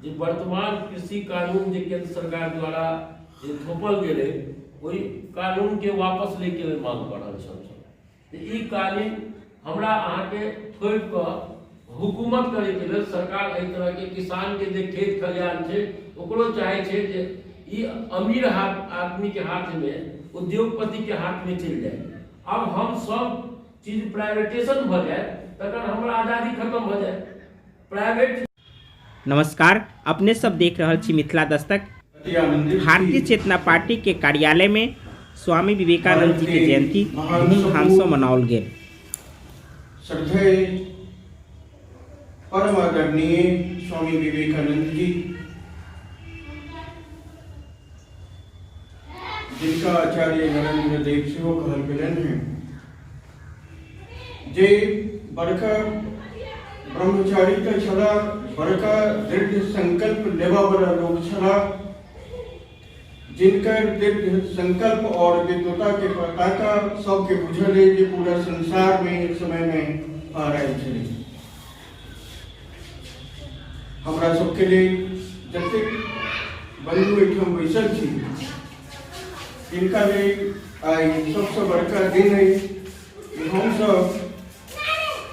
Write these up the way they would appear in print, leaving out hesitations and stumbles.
जे वर्तमान कृषि कानून जे केंद्र सरकार द्वारा जे थोपल गेलै ओहि कानून के वापस ले के मांग कर रहल छल। ई कानून हमरा अहाँ के थोड़ कऽ हुकूमत करे के लेल सरकार एहि तरह के किसान के जे खेत खलिहान छै ओकरो चाहे छै जे ई अमीर आदमी के हाथ में उद्योगपति के हाथ में चल जाए। अब हम सब चीज प्राइवेटेशन भ जाए तखन हमरा आजादी खत्म भ जाए। प्राइवेट नमस्कार, अपने सब देख रहल छी मिथिला दस्तक। भारतीय चेतना पार्टी के कार्यालय में स्वामी विवेकानंद जी के जयंती धूमधाम से मनाओल गेल। श्रद्धेय परम आदरणीय स्वामी विवेकानंद जी, जिनका आचार्य नरेंद्र देव से वो कहल गेलन है, जे बड़का ब्रह्मचारी का छला, बड़का दृढ़ संकल्प लेवा वाला लोग छला, जिनकर दृढ़ संकल्प और विद्वता के पताका सबके बुझल है जे पूरा संसार में एक समय में आ रहे छे। हमरा सबके लिए जतेक बंधु एठम बैसल छी, इनका लिए आई सबसे बड़का दिन है कि हम सब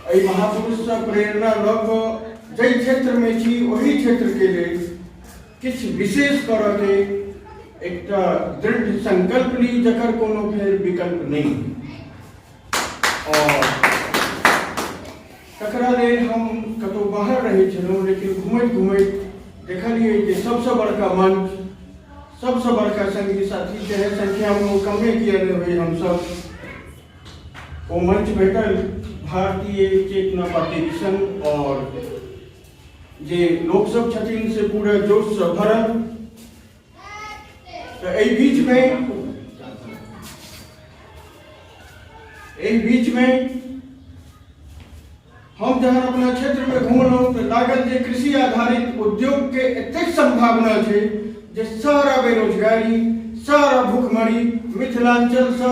एहि महापुरुष से प्रेरणा ल कऽ जै क्षेत्र में छी वही क्षेत्र के लिए किछ विशेष करऽ के एकटा दृढ़ संकल्प ली जकर कोनो फेर विकल्प नहीं। और तकरा लेल हम कतौ बाहर रहे छलहुँ, लेकिन घूमैत घूमैत देखलिए कि सबसे बड़का मंच, सबसे बड़का संगी साथी चाहे संख्या में कमे किया हुए हम सब वो मंच भेटल भारतीय चेतना पार्टी संघ और जे लोक सब छथिन से पूरा जोश से भरल। तो एहि बीच में हम जहाँ अपना क्षेत्र में घूमलहुँ तो लागल जे कृषि आधारित उद्योग के एतेक संभावना है जे सारा बेरोजगारी, सारा भूखमरी मिथिलांचल से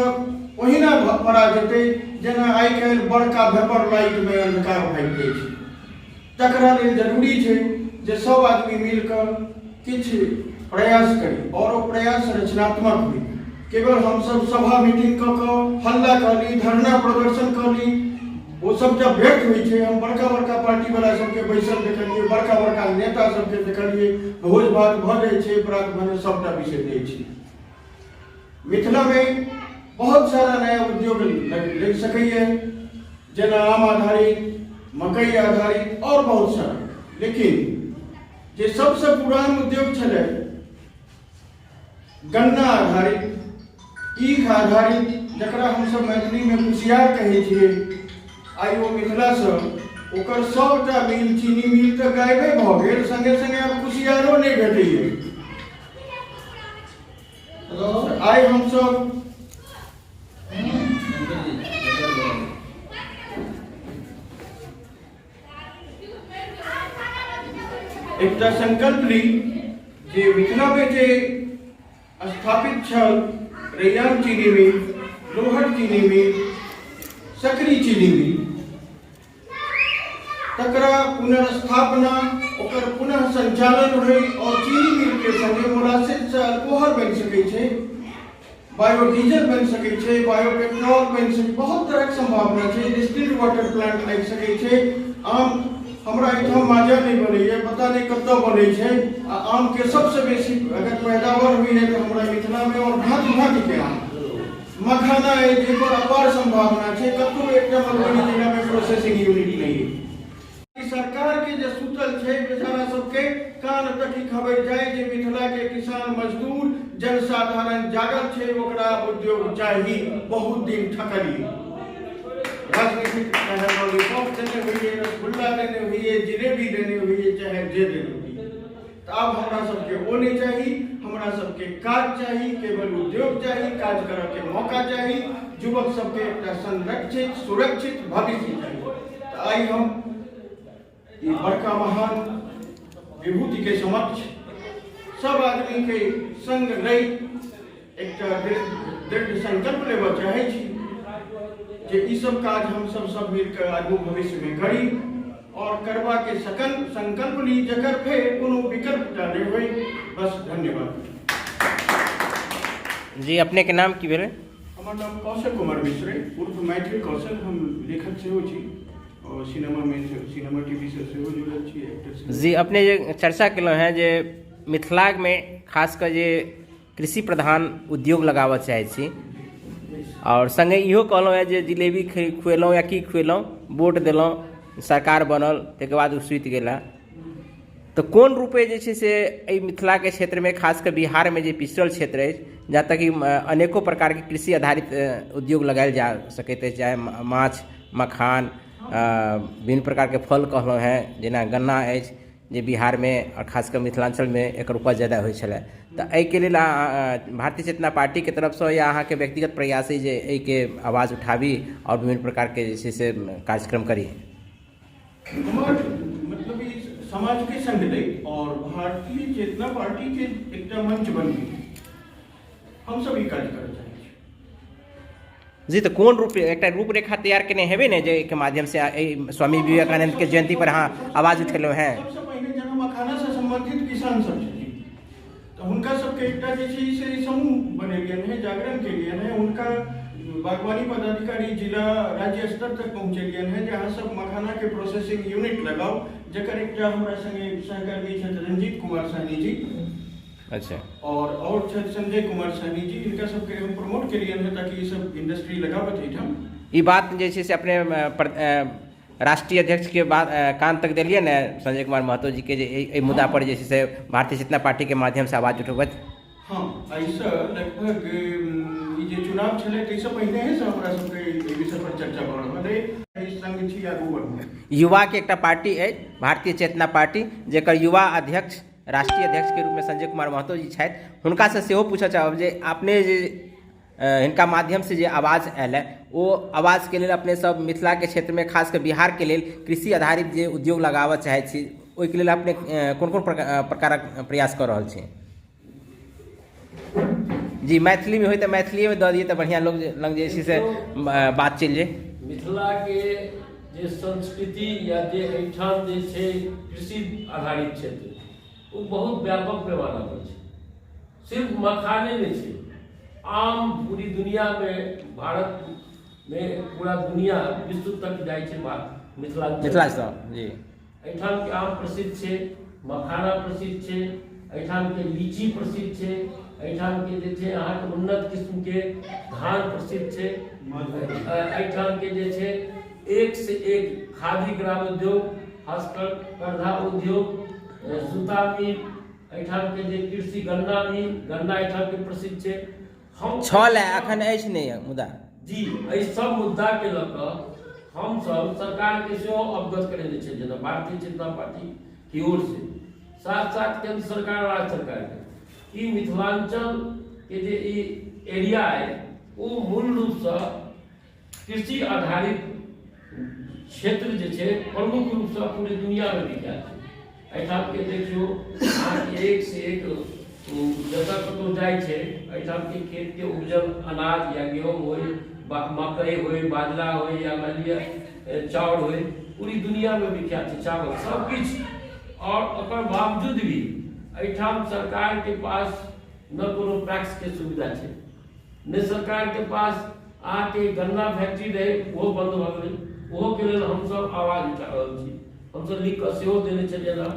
ओहिना पड़ा जेतै जेना आइ काल्हि बड़का वेपर लाइट में अंधकार भागि जाइ छै। तकरा लेल जरूरी छै जे सब आदमी मिलकर किछ प्रयास करी और वो प्रयास रचनात्मक हुई। केवल हम सब सभा मीटिंग कऽ हल्ला कहली, धरना प्रदर्शन कहली, वो सब जब व्यक्त हुई छै, हम बड़का बड़का पार्टी वाला सबके बैसल देखलिए, बड़का बड़का नेता सबके देखलिए, भोज भात भ जाइ छै, प्रात भने सबटा विषय दै छै। मिथिला में बहुत सारा नया उद्योग लग सकैए, जेना आम आधारित, मकई आधारित और बहुत सारा। लेकिन जे सबसे पुरान उद्योग छलै गन्ना आधारित, ईख आधारित, जकरा हम सब मैथिली में कुसियार कहै छियै, आई वो मिथिला से ओकर सबटा मिल, चीनी मिल तो गायबे भ गेल, संगे संगे आब कुसियारो नहीं भेटैए। आई हम सब एकटा संकल्प ली जे मिथिला में जे स्थापित छल रैयाम चीनी मिल, लोहट चीनी मिल, सकरी चीनी मिल, तकरा पुनर्स्थापना, ओकर पुनः संचालन होय और चीनी मिल के संगे मोलासिस से अल्कोहल बन सकै छै, बायोडीजल बन सकै छै, बायोपेट्रोल बन सकै, बहुत तरह के संभावना छै। डिस्टिल्ड वाटर प्लांट लग सकै छै। आम हमरा एठाम माजा नहीं बनैए, पता नहीं कतौ बनै छै। आम के सबसे बेसी अगर पैदावार हुई है तो हमरा मिथिला में और भांति भांति के आम, मखाना है जेकर अपार संभावना है, कतौ एकटा मधुबनी जिला में प्रोसेसिंग यूनिट नहीं है। सरकार के जे सुतल छै बेचारा सबके कान तक खबर जाए जे मिथिला के किसान मजदूर जनसाधारण जागल छै, ओकरा उद्योग चाहिए। बहुत दिन ठकली राजनीतिक चाहे लॉलीपॉप देने हुई, रसगुल्ला देने हुई, जिलेबी देने हुई, चाहे जे देने हुई। तो अब हमरा सबके वो नहीं चाहिए, हमरा सबके काज चाहिए, केवल उद्योग चाहिए, काज करे के मौका चाहिए, युवक सबके एक संरक्षित सुरक्षित भविष्य चाहिए। तो आई हम ये बड़का महान विभूति के समक्ष सब आदमी के संग रही एक दृढ़ संकल्प लेवा चाहे छी जे ई सब काज हम सब मिलकर आगू भविष्य में करी और करवा के सकल संकल्प ली, जकर फेर कोनो विकल्प जी अपने के नाम की भेल? हमार नाम कौशल कुमार मिश्र उर्फ मैथिली कौशल। हम लेखक सेहो छी और सिनेमा टीवी से सेहो जुड़ल छी, एक्टर। जी अपने जे चर्चा केलहुँ हैं जे मिथिला में खासकर जे कृषि प्रधान उद्योग लगाबऽ चाहै छी और संगे इहो कहलहुँ हैं जे जिलेबी खुएलहुँ या की खुएलहुँ, वोट देलहुँ, सरकार बनल, तकर बाद ओ सुति गेला। तो कोन रूपे जे छै से एहि मिथिला के क्षेत्र में खासकर बिहार में जे पिछड़ल क्षेत्र अछि, जहाँ तक कि अनेको प्रकार के कृषि आधारित उद्योग लगायल जा सकैत अछि, चाहे माछ, मखान, विभिन्न प्रकार के फल कहलहुँ हैं, जेना गन्ना अछि जे बिहार में और खासकर मिथिलांचल में एकर उपज ज्यादा होइ छलै। तो एहिके लेल भारतीय चेतना पार्टी के तरफसँ या अहाँके व्यक्तिगत प्रयास अइ जे एहिके आवाज उठाबी और विभिन्न प्रकार के जे छै से कार्यक्रम करी? हमार मतलब ई समाज के संग दै और भारतीय चेतना पार्टी के एकटा मंच बनी हम सब ई काज करऽ चाहै छी। जी तो कोन रूप एक रूपरेखा तैयार केने हेबे ने जे के माध्यम से स्वामी विवेकानंद के जयंती पर अहाँ आवाज उठेलहुँ हैं? सबसे पहिने जेना मखाना से संबंधित किसान सब छथिन तो हुनका सबके एकटा जे छै से समूह बनेलियन है, जागरण केलियन है, उनका बागवानी पदाधिकारी जिला राज्य स्तर तक पहुँचेलियन है, जहाँ सब मखाना के प्रोसेसिंग यूनिट लगाओ, जकर एकटा हमरा संगे सहकर्मी छथि रंजीत कुमार सहनी जी। अच्छा। और छथि संजय कुमार सहनी जी, इनका सबके हम प्रमोट केलियन है ताकि ये सब इंडस्ट्री लगावत एहिठाम। ई बात जे छै से अपने राष्ट्रीय अध्यक्ष के बात कान तक दिलिए ने संजय कुमार महतो जी के, जे मुद्दा पर जे छै से भारतीय चेतना पार्टी के माध्यम से आवाज उठबैत? हाँ, ऐसा लगभग ई जे चुनाव छलै ताहिसँ पहिने से हमरा सबके एहि विषय पर चर्चा भऽ रहल अइ। संग छी आगू बढ़ू। युवा के एकटा पार्टी अछि भारतीय चेतना पार्टी, जेकर युवा अध्यक्ष राष्ट्रीय अध्यक्ष के रूप में संजय कुमार महतो जी छथि। हुनका से सेहो पूछऽ चाहब जे अपने जे हिनका माध्यम से जे आवाज आयल है, वो आवाज के लेल अपने सब मिथिला के क्षेत्र में खासकर बिहार के लेल कृषि आधारित जे उद्योग लगाबऽ चाहै छी, ओहिके लेल अपने कोन कोन प्रकारक प्रयास कऽ रहल छी? जी मैथिली में होई तो मैथिली में दऽ दिए तो बढ़िया लोग लग जे से बात चलि जाए। मिथिला के जे संस्कृति या जे एहिठाम जे छै कृषि आधारित क्षेत्र, वो बहुत व्यापक पैमाना पर छै। सिर्फ मखाने नहीं छै, आम पूरी दुनिया में, भारत में पूरा दुनिया विश्व तक जाए छै मिथिला से। जी एहिठाम के आम प्रसिद्ध छै, मखाना प्रसिद्ध छै, एहिठाम के लीची प्रसिद्ध छै, एहिठाम के जे छै अहाँके उन्नत किस्म के धान प्रसिद्ध छै, एहिठाम के जे छै एक से एक खादी ग्राम उद्योग, हस्तकरघा उद्योग, सूता मिल, एहिठाम के जे कृषि गन्ना मिल, गन्ना एहिठाम के प्रसिद्ध छै। हम छल अखन अछि नहीं मुद्दा जी एहि सब मुद्दा के लऽ कऽ हम सब सरकार के सेहो अवगत करेने छै, जेना भारतीय चेतना पार्टी की ओर से, साथ साथ केंद्र सरकार और राज्य सरकार के, ई मिथिलांचल के जे ई एरिया है वो मूल रूप से कृषि आधारित क्षेत्र जे छै प्रमुख रूप से पूरी दुनिया में विख्यात छै। एहिठाम के देखियो अहाँके एक से एक जतऽ कतौ जाइ छै, एहिठाम के खेत के उपजल अनाज या गेहूँ होय, मकई होय, बाजरा होय या मान लिअ चाउर होय, पूरी दुनिया में विख्यात छै चावल सब किछु। और ओकर बावजूद भी एहिठाम सरकार के पास न कोनो पैक्स के सुविधा छै, न सरकार के पास अहाँके गन्ना फैक्ट्री रहे ओहो बंद भऽ गेलै, ओहो के लेल हमसब आवाज उठा रहल छी। हमसब लिख कऽ सेहो देने छलियै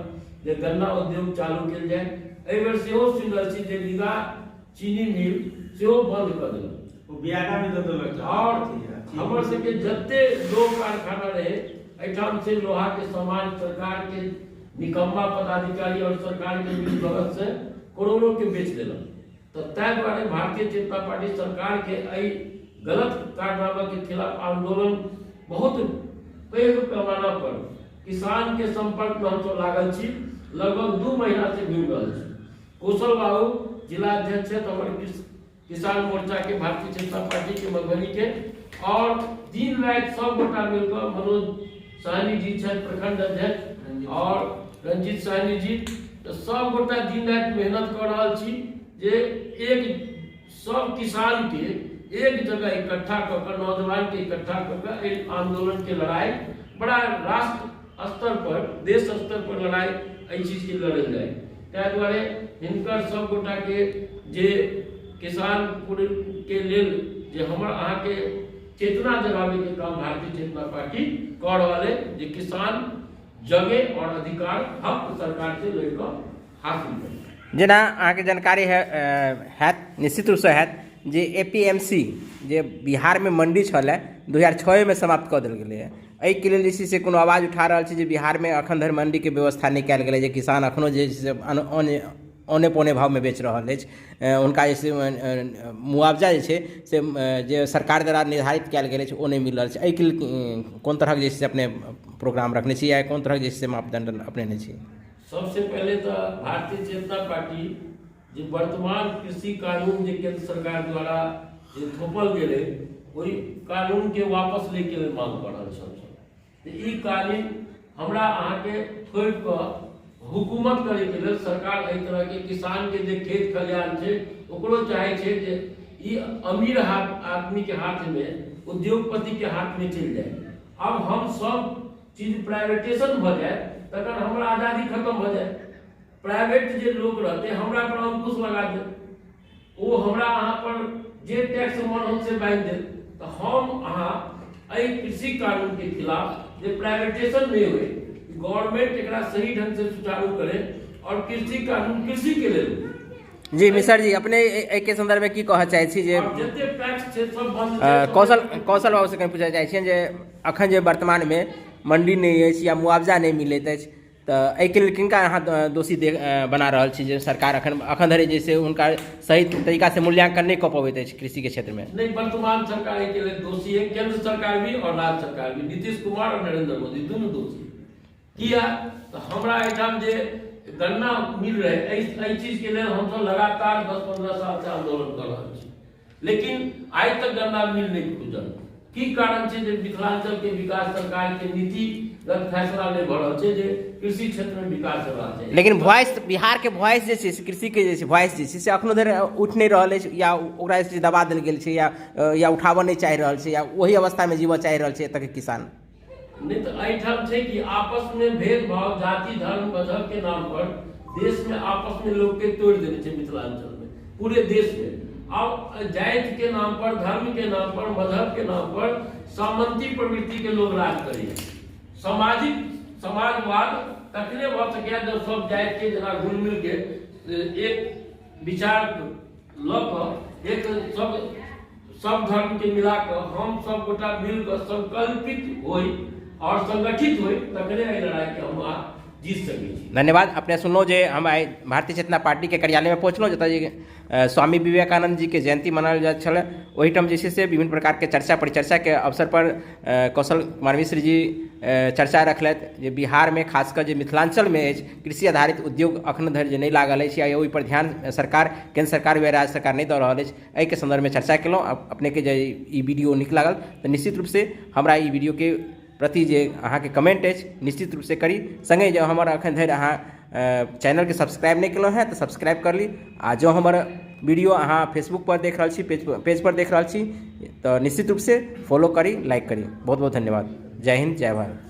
जे गन्ना उद्योग चालू कयल जाय। एहि बेर सेहो सुनि रहल छी जे रीगा चीनी मिल सेहो बंद कऽ देलक, और हमर सबके जते लोक कारखाना रहे एहिठाम से लोहा के सामान सरकार के निकम्मा पदाधिकारी और सरकार के मिल भगत से करोड़ों के बेच देलक। तो ताहि दुआरे भारतीय चेतना पार्टी सरकार के एहि गलत कारनामा के खिलाफ आंदोलन बहुत पैघ पैमाना पर किसान के संपर्क में हम लागल छी, लगभग 2 महीना से घूमि रहल छी। कौशल बाबू जिला अध्यक्ष है हमारे किसान मोर्चा के भारतीय जनता पार्टी के मधुबनी के, और दिन रात सब गोटा मिलकर, मनोज सहनी जी प्रखंड अध्यक्ष और रंजीत सहनी जी, तो सब गोटा दिन रात मेहनत कर रहा छी जे एक सब किसान के एक जगह इकट्ठा कर, नौजवान के इकट्ठा कर आंदोलन के लड़ाई बड़ा राष्ट्र स्तर पर, देश स्तर पर लड़ाई एहि चीज के लड़ल जाए। ताहि दुआरे हिनकर सब गोटा के जे किसान के लेल जे हमर अहाँ के चेतना जगावे के काम भारतीय चेतना पार्टी कर रहल है, जे किसान जगे और अधिकार हक सरकार से लड़कर हासिल करे। जेना अहाँके जानकारी है निश्चित रूपसँ हैत जे APMC जे बिहारमे मंडी छलै 2006 में समाप्त कऽ देल गेलै है। एहिके लेल जे छै से कोनो आवाज उठा रहल छै जे बिहारमे एखन धरि मंडीके व्यवस्था नहि कयल गेलै, जे किसान एखनो जे छै से औने पौने भावमे बेच रहल अछि, हुनका जे छै मुआवजा जे छै से जे सरकार द्वारा निर्धारित कयल गेल अछि ओ नहि मिल रहल छै। एहिके लेल कोन तरहक जे छै से अपने प्रोग्राम रखने छी या कोन तरहक जे छै से मापदंड अपनेने छी? सबसे पहले तो भारतीय जनता पार्टी जो वर्तमान कृषि कानून जो केंद्र सरकार द्वारा जे थोपल गेलै ओहि कानून के वापस ले के मांग कर रहल छै। ई कानून हमरा अहाँ के छोड़ कऽ हुकूमत करे के लेल सरकार एहि तरह के किसान के जे खेत खलिहान छै ओकरो चाहे छै जे ई अमीर आदमी के हाथ में उद्योगपति के हाथ में चलि जाए। अब हम सब चीज प्राइवेटेशन भ जाए तखन हमरा आजादी खत्म भ जाए। प्राइवेट जे लोग रहते हमरा पर अंकुश लगा दे, वो हमरा अहाँ पर जे टैक्स मन हमसे बांध दे, तो हम अहाँ एहि कृषि कानून के खिलाफ जे प्राइवेटेशन नहीं हुए, गवर्नमेंट एकरा सही ढंग से सुचारू करे और कृषि कानून कृषि के लेल। जी मिश्र जी, अपने के संदर्भ में की कह चाहे छी जे जते टैक्स छै सब बंद कौशल बाबू से कहीं पूछा चाहे छी जे अखन जे वर्तमान में मंडी नहीं अछि या मुआवजा नहीं मिलैत अछि, तो एहिके लेल किनका अहाँ दोषी बना रहल छी जे सरकार अखन धरि जे छै हुनका सही तरीका से मूल्यांकन नहीं कऽ पबैत अछि कृषि के क्षेत्र में? नहीं, वर्तमान सरकार के लिए दोषी है, केंद्र सरकार भी और राज्य सरकार भी, नीतीश कुमार और नरेंद्र मोदी दोनों दोषी। किया तो हमरा एठाम जे गन्ना मिल रहे एहि चीज के लिए हम सब लगातार 10-15 साल से आंदोलन कर रहे छी, लेकिन आज तक गन्ना मिल नहीं खुजल। की कारण छै जे मिथिलांचल के विकास सरकार के नीतिगत फैसला नहीं भ रहल छै जे कृषि क्षेत्र में विकास हेबाक चाही। लेकिन वॉइस बिहार के वॉइस जे छै कृषि के जे छै वॉइस जे छै से अखनो धरि उठ नहीं रहल अछि, या ओकरा जे दबा देल गेल छै या उठाबऽ नहीं चाहि रहल छै, या वही अवस्था में जीवऽ चाहि रहल छै एतऽ के किसान। नहीं तो एहिठाम छै कि आपस में भेदभाव जाति धर्म मजहब के नाम पर देश में आपस में लोग के तोड़ देने छै मिथिलांचल में, पूरे देश में। अब जाति के नाम पर, धर्म के नाम पर, मजहब के नाम पर सामंती प्रवृत्ति के लोग राज करेंगे। सामाजिक समाजवाद तकने भ सके जब सब जाति के जना घुल मिल के एक विचार ल क एक सब धर्म के मिला कर हम सब गोटा मिलकर संकल्पित होई और संगठित होई तकने एहि लड़ाई के हम जीत सकै छी। धन्यवाद। अपने सुनलो जे हम आइ भारतीय चेतना पार्टी के कार्यालय में पहुँचलहुँ जतऽ जे स्वामी विवेकानंद जी के जयंती मनाओल जाइत छलै। ओहिठाम जे छै से विभिन्न प्रकार के चर्चा परिचर्चा के अवसर पर कौशल कुमार मिश्र जी चर्चा रखलथि जे बिहार में खासकर जे मिथिलांचल में अछि कृषि आधारित उद्योग अखन धरि जे नहीं लागल अछि या ओहि पर ध्यान सरकार केंद्र सरकार व राज्य सरकार नहीं दऽ रहल अछि, एहिके संदर्भ में चर्चा केलहुँ। अपने के जे ई वीडियो नीक लागल तऽ निश्चित रूप से हमरा ई वीडियो के प्रति जे अहाँ के कमेंट अछि निश्चित रूप से करी। संगे जो हमर अखन धरि अहाँ चैनल के सब्सक्राइब नहीं केलहुँ हैं तो सब्सक्राइब कर ली। आ जो हमर वीडियो अहाँ फेसबुक पर देख रहल छी, पेज पर देख रहल छी तो निश्चित रूप से फॉलो करी, लाइक करी। बहुत बहुत धन्यवाद। जय हिंद, जय भारत।